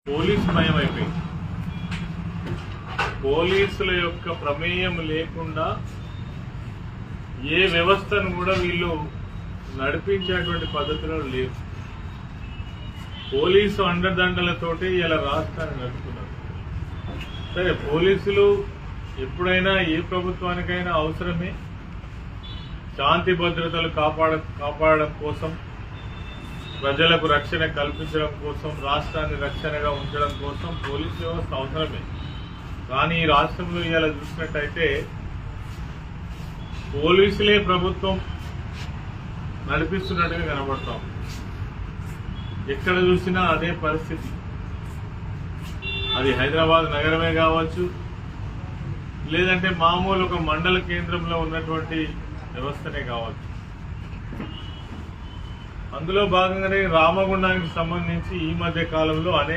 Police భయం అయిపోయింది. పోలీసుల యొక్క ప్రమేయం లేకుండా ఏ వ్యవస్థను కూడా వీళ్ళు నడిపించేటువంటి పద్ధతిలో లేదు. పోలీసు అండదండలతోటి ఇలా రాష్ట్రాన్ని నడుపుతున్నారు. సరే, పోలీసులు ఎప్పుడైనా ఏ ప్రభుత్వానికైనా అవసరమే. శాంతి భద్రతలు కాపాడడం కోసం, ప్రజలకు రక్షణ కల్పించడం కోసం, రాష్ట్రాన్ని రక్షణగా ఉంచడం కోసం పోలీసు వ్యవస్థ అవసరమే. కానీ ఈ రాష్ట్రంలో ఇలా చూసినట్టయితే పోలీసులే ప్రభుత్వం నడిపిస్తున్నట్టుగా కనబడతాం. ఎక్కడ చూసినా అదే పరిస్థితి. అది హైదరాబాద్ నగరమే కావచ్చు, లేదంటే మామూలు ఒక మండల కేంద్రంలో ఉన్నటువంటి వ్యవస్థనే కావచ్చు. అందులో భాగంగానే రామగుండానికి సంబంధించి ఈ మధ్య కాలంలో అనేక